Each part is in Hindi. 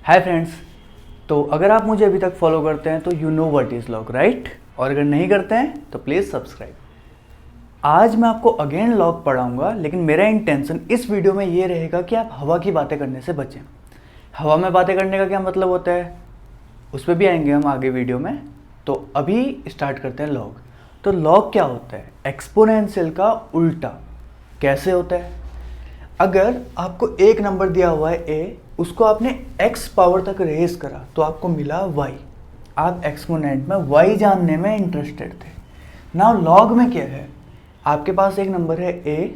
Hi friends. तो अगर आप मुझे अभी तक फॉलो करते हैं तो you know what is log, right? और अगर नहीं करते हैं तो प्लीज़ सब्सक्राइब। आज मैं आपको अगेन लॉग पढ़ाऊंगा, लेकिन मेरा इंटेंशन इस वीडियो में ये रहेगा कि आप हवा की बातें करने से बचें। हवा में बातें करने का क्या मतलब होता है उस पर भी आएंगे हम आगे वीडियो में। तो अभी स्टार्ट करते हैं लॉग। तो लॉग क्या होता है? एक्सपोनेंशियल का उल्टा। कैसे होता है? अगर आपको एक नंबर दिया हुआ है a, उसको आपने x पावर तक रेज करा तो आपको मिला y। आप एक्सपोनेंट में y जानने में इंटरेस्टेड थे। नाउ लॉग में क्या है? आपके पास एक नंबर है a,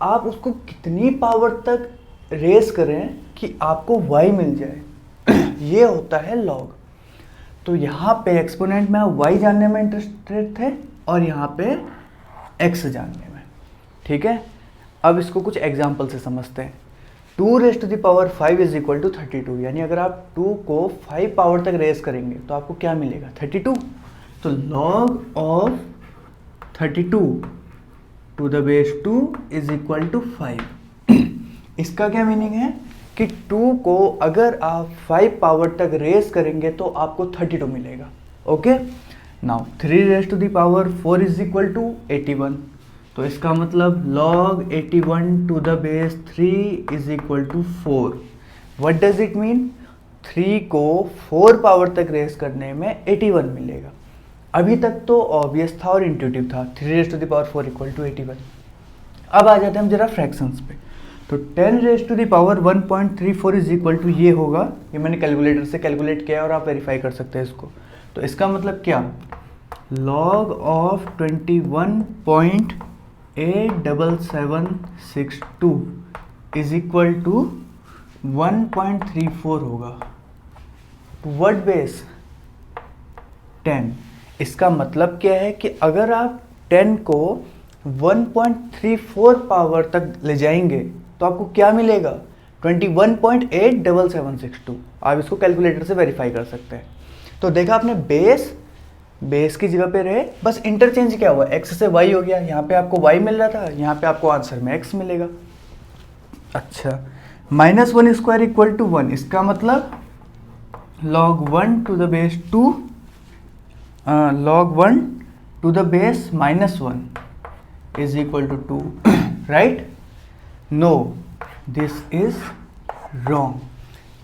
आप उसको कितनी पावर तक रेज करें कि आपको y मिल जाए ये होता है लॉग। तो यहाँ पे एक्सपोनेंट में आप y जानने में इंटरेस्टेड थे और यहाँ पे x जानने में। ठीक है, अब इसको कुछ एग्जाम्पल से समझते हैं। 2 raise to the power 5 is equal to 32। यानी अगर आप 2 को 5 पावर तक रेज करेंगे तो आपको क्या मिलेगा? 32। तो log of 32 to the base 2 is equal to 5। इसका क्या मीनिंग है कि 2 को अगर आप 5 पावर तक रेज करेंगे तो आपको 32 मिलेगा। Okay, now 3 raise to the power 4 is equal to 81। तो इसका मतलब log 81 to the base 3 is equal to 4। What does it mean? 3 को 4 पावर तक रेस करने में 81 मिलेगा। अभी तक तो ऑब्वियस था और इंट्यूटिव था, 3 raise to the power 4 equal to 81। अब आ जाते हैं हम जरा फ्रैक्शंस पे। तो 10 raise to the power 1.34 is equal to ये होगा। ये मैंने कैलकुलेटर से कैलकुलेट किया और आप वेरीफाई कर सकते हैं इसको। तो इसका मतलब क्या? log of 21.87762 is equal to 1.34 होगा। What base? 10। इसका मतलब क्या है कि अगर आप 10 को 1.34 पावर तक ले जाएंगे तो आपको क्या मिलेगा? 21.87762। आप इसको कैलकुलेटर से वेरीफाई कर सकते हैं। तो देखा आपने, बेस की जगह पे रहे, बस इंटरचेंज क्या हुआ? x से y हो गया। यहाँ पे आपको y मिल रहा था, यहाँ पे आपको आंसर में x मिलेगा। अच्छा, -1 स्क्वायर इक्वल टू 1। इसका मतलब log 1 to the base 2 log 1 to the base -1 is equal to 2, right? No, this is wrong.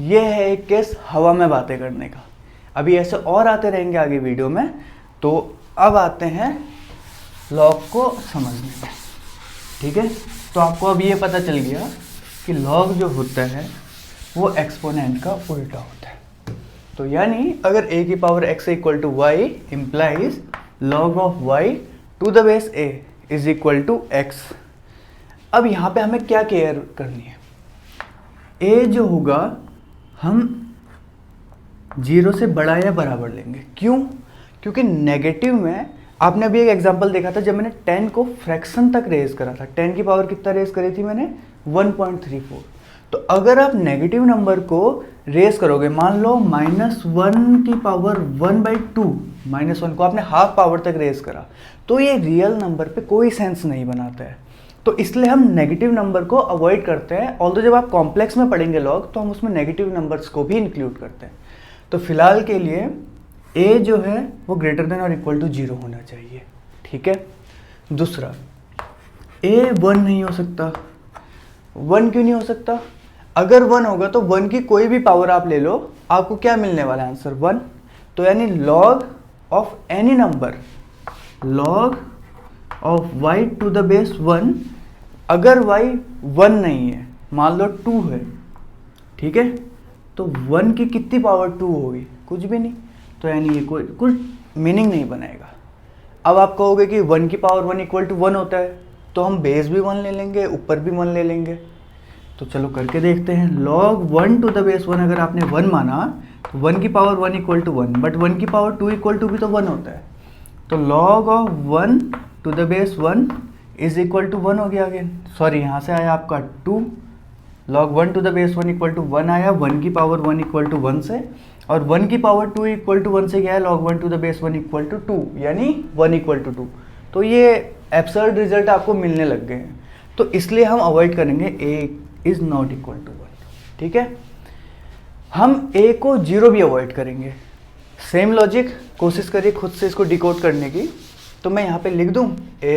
ये है एक केस हवा में बातें करने का। अभी ऐसे और आते रहेंगे आगे वीडियो में। तो अब आते हैं लॉग को समझने में। ठीक है, तो आपको अब ये पता चल गया कि लॉग जो होता है वो एक्सपोनेंट का उल्टा होता है। तो यानी अगर a की power x equal to y implies log of y to the base a is equal to x। अब यहाँ पे हमें क्या केयर करनी है? a जो होगा हम 0 से बड़ा या बराबर लेंगे। क्यों? क्योंकि नेगेटिव में आपने अभी एक एग्जांपल देखा था जब मैंने 10 को फ्रैक्शन तक रेज करा था। 10 की पावर कितना रेज करी थी मैंने? 1.34। तो अगर आप नेगेटिव नंबर को रेज करोगे, मान लो -1 की पावर 1/2, -1 को आपने हाफ पावर तक रेज करा, तो ये रियल नंबर पे कोई सेंस नहीं बनाता है। तो इसलिए हम नेगेटिव नंबर को अवॉइड करते हैं। ऑल्दो जब आप कॉम्प्लेक्स में पढ़ेंगे लॉग तो हम उसमें नेगेटिव नंबर्स को भी इंक्लूड करते हैं। तो फिलहाल के लिए a जो है वो ग्रेटर देन और इक्वल टू 0 होना चाहिए। ठीक है। दूसरा, a 1 नहीं हो सकता। 1 क्यों नहीं हो सकता? अगर 1 होगा तो 1 की कोई भी पावर आप ले लो, आपको क्या मिलने वाला है? आंसर 1। तो यानी log of any number, log of y to the base 1, अगर y 1 नहीं है, मान लो 2 है, ठीक है, तो 1 की कितनी पावर 2 होगी? कुछ भी नहीं। तो यानी ये कुछ मीनिंग नहीं बनाएगा। अब आप कहोगे कि 1 की पावर 1 इक्वल टू 1 होता है, तो हम बेस भी 1 ले लेंगे, ऊपर भी 1 ले लेंगे। तो चलो करके देखते हैं। log 1 टू द बेस 1 अगर आपने 1 माना तो 1 की पावर 1 इक्वल टू 1, बट 1 की पावर 2 इक्वल टू भी तो 1 होता है। तो log of 1 to the base 1 is equal to 1 हो गया अगेन। सॉरी, यहाँ से आया आपका 2। log 1 to the base 1 equal to 1 आया 1 की पावर 1 इक्वल टू 1 से, और 1 की पावर 2 इक्वल टू 1 से क्या है? log 1 to the base 1 equal to 2, यानी 1 इक्वल टू 2। तो ये एब्सर्ड रिजल्ट आपको मिलने लग गए हैं। तो इसलिए हम अवॉइड करेंगे a is not equal to 1। ठीक है। हम ए को 0 भी अवॉइड करेंगे। सेम लॉजिक, कोशिश करिए खुद से इसको डिकोड करने की। तो मैं यहाँ पे लिख दूँ a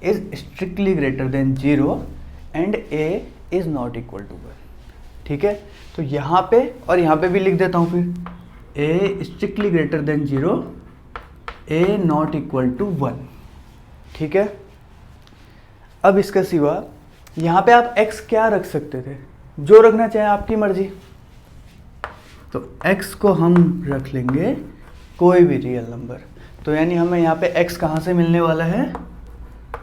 is strictly greater than 0 and a is not equal to 1। ठीक है, तो यहाँ पे और यहाँ पे भी लिख देता हूँ फिर a strictly greater than 0, a not equal to 1। ठीक है, अब इसके सिवा यहाँ पे आप x क्या रख सकते थे, जो रखना चाहें आपकी मर्जी। तो x को हम रख लेंगे कोई भी रियल नंबर। तो यानी हमें यहाँ पे x कहाँ से मिलने वाला है,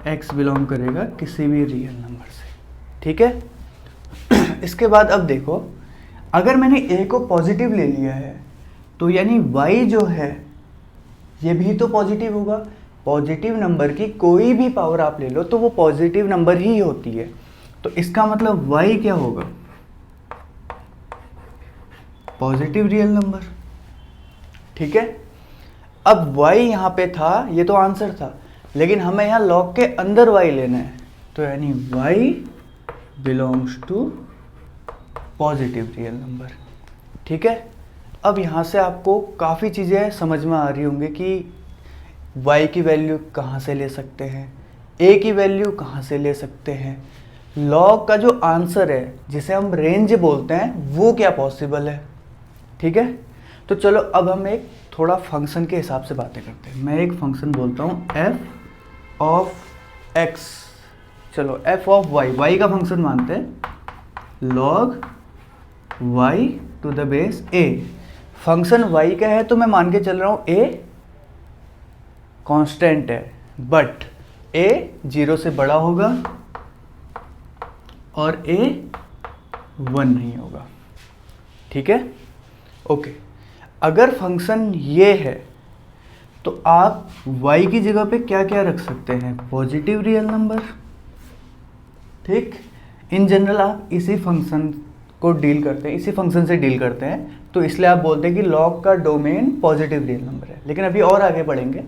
x बिलोंग करेगा किसी भी रियल नंबर से। ठीक है, इसके बाद अब देखो, अगर मैंने a को पॉजिटिव ले लिया है तो यानी y जो है ये भी तो पॉजिटिव होगा। पॉजिटिव नंबर की कोई भी पावर आप ले लो तो वो पॉजिटिव नंबर ही होती है। तो इसका मतलब y क्या होगा, पॉजिटिव रियल नंबर। ठीक है, अब y यहाँ पे था, ये तो आंसर था, लेकिन हमें यहाँ लॉग के अंदर y लेना है। तो यानी y belongs to positive real number. ठीक है, अब यहाँ से आपको काफ़ी चीज़ें समझ में आ रही होंगी कि y की वैल्यू कहाँ से ले सकते हैं, a की वैल्यू कहाँ से ले सकते हैं, लॉग का जो आंसर है जिसे हम रेंज बोलते हैं वो क्या पॉसिबल है। ठीक है, तो चलो अब हम एक थोड़ा फंक्शन के हिसाब से बातें करते हैं। मैं एक फंक्शन बोलता हूँ f ऑफ x, चलो f ऑफ y का फंक्शन मानते हैं, log y to the base a। Function y का है तो मैं मान के चल रहा हूँ a कांस्टेंट है, बट a 0 से बड़ा होगा और a 1 नहीं होगा। ठीक है, ओके। अगर फंक्शन ये है तो आप y की जगह पे क्या क्या रख सकते हैं, पॉजिटिव रियल नंबर। ठीक, इन जनरल आप इसी फंक्शन को डील करते हैं, इसी फंक्शन से डील करते हैं, तो इसलिए आप बोलते हैं कि लॉग का डोमेन पॉजिटिव रियल नंबर है। लेकिन अभी और आगे बढ़ेंगे,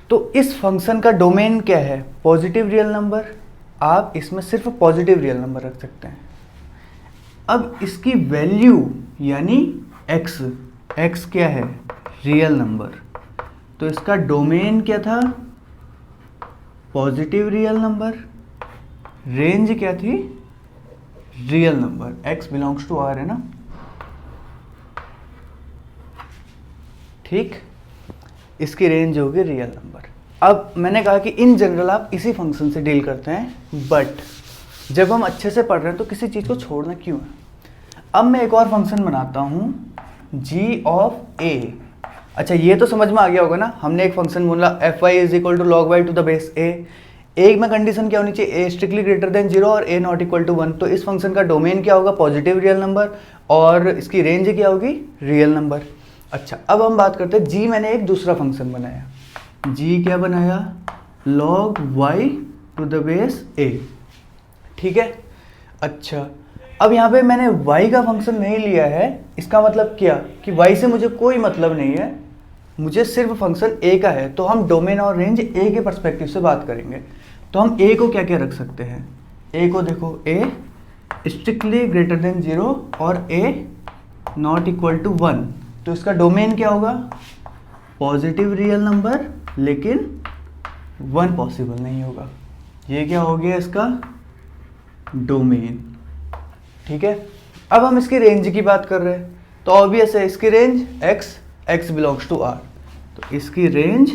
तो इस फंक्शन का डोमेन क्या है, पॉजिटिव रियल नंबर। आप इसमें सिर्फ पॉजिटिव रियल नंबर रख सकते हैं। अब इसकी वैल्यू यानी x क्या है, रियल नंबर, तो इसका डोमेन क्या था, पॉजिटिव रियल नंबर, रेंज क्या थी, real number, x belongs to r है ना। ठीक, इसकी रेंज होगी रियल नंबर। अब मैंने कहा कि इन जनरल आप इसी फंक्शन से डील करते हैं, बट जब हम अच्छे से पढ़ रहे हैं तो किसी चीज़ को छोड़ना क्यों है। अब मैं एक और फंक्शन बनाता हूँ g ऑफ a। अच्छा, ये तो समझ में आ गया होगा ना, हमने एक फंक्शन बोला fy is equal to log y to the base a। एक में कंडीशन क्या होनी चाहिए, a स्ट्रिक्टली ग्रेटर देन 0 और a नॉट इक्वल टू 1। तो इस फंक्शन का डोमेन क्या होगा, पॉजिटिव रियल नंबर, और इसकी रेंज क्या होगी, रियल नंबर। अच्छा, अब हम बात करते हैं g। मैंने एक दूसरा फंक्शन बनाया, g क्या बनाया, log y to the base a। ठीक है, अच्छा, अब यहाँ पे मैंने y का फंक्शन नहीं लिया है, इसका मतलब क्या कि y से मुझे कोई मतलब नहीं है, मुझे सिर्फ फंक्शन a का है। तो हम डोमेन और रेंज a के पर्सपेक्टिव से बात करेंगे। तो हम a को क्या क्या रख सकते हैं, a को देखो a स्ट्रिक्टली ग्रेटर देन 0 और a नॉट इक्वल टू 1। तो इसका डोमेन क्या होगा, पॉजिटिव रियल नंबर, लेकिन 1 पॉसिबल नहीं होगा। ये क्या हो गया इसका डोमेन। ठीक है, अब हम इसकी रेंज की बात कर रहे हैं, तो ऑब्वियस है इसकी range x belongs to r, तो इसकी रेंज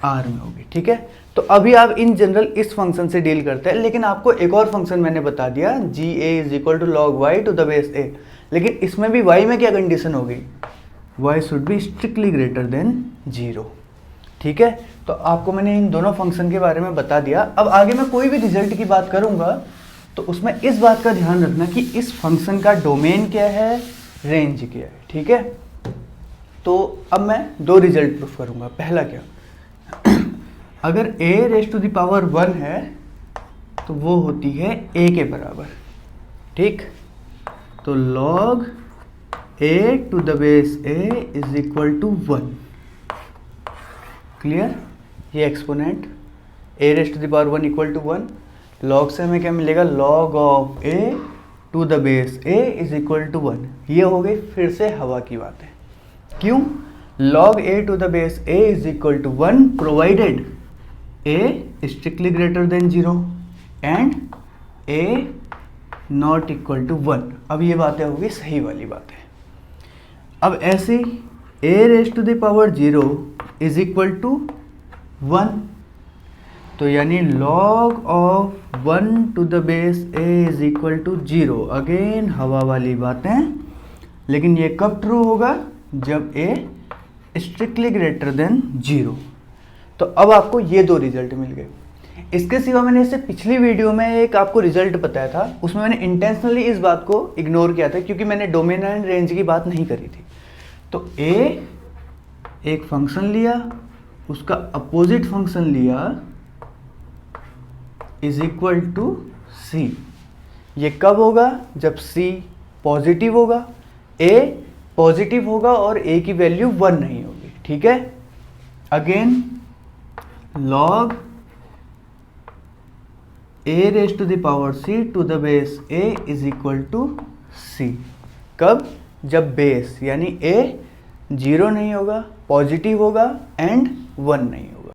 r में होगी। ठीक है, तो अभी आप इन जनरल इस फंक्शन से डील करते हैं, लेकिन आपको एक और फंक्शन मैंने बता दिया, जी a is equal to log y to the base a। लेकिन इसमें भी y में क्या कंडीशन होगी, y should be strictly greater than 0। ठीक है, तो आपको मैंने इन दोनों फंक्शन के बारे में बता दिया। अब आगे मैं कोई भी रिजल्ट की बात करूंगा तो उसमें इस बात का ध्यान रखना कि इस फंक्शन का डोमेन क्या है, रेंज क्या है। ठीक है, तो अब मैं दो रिजल्ट प्रूफ करूंगा। पहला क्या, अगर a raise to the power 1 है तो वो होती है a के बराबर। ठीक, तो log a to the base a is equal to 1। Clear, ये exponent a raise to the power 1 equal to 1, log से हमें क्या मिलेगा, log of a to the base a is equal to 1। ये हो गई फिर से हवा की बातें। क्यों? log a to the base a is equal to 1 provided a strictly greater than 0 and a not equal to 1। अब ये बातें होगी सही वाली बातें। अब ऐसे a raise to the power 0 is equal to 1, तो यानी log of 1 to the base a is equal to 0। Again हवा वाली बातें, लेकिन ये कब ट्रू होगा? जब a स्ट्रिक्टली ग्रेटर देन 0। तो अब आपको ये दो रिजल्ट मिल गए। इसके सिवा मैंने इससे पिछली वीडियो में एक आपको रिजल्ट बताया था, उसमें मैंने इंटेंशनली इस बात को इग्नोर किया था क्योंकि मैंने डोमेन एंड रेंज की बात नहीं करी थी। तो a एक फंक्शन लिया, उसका अपोजिट फंक्शन लिया इज इक्वल टू c। ये कब होगा? जब c पॉजिटिव होगा, a पॉजिटिव होगा और a की वैल्यू 1 नहीं होगी। ठीक है? Again log a raise to the power c to the base a is equal to c। कब? जब बेस यानी a 0 नहीं होगा, पॉजिटिव होगा एंड 1 नहीं होगा।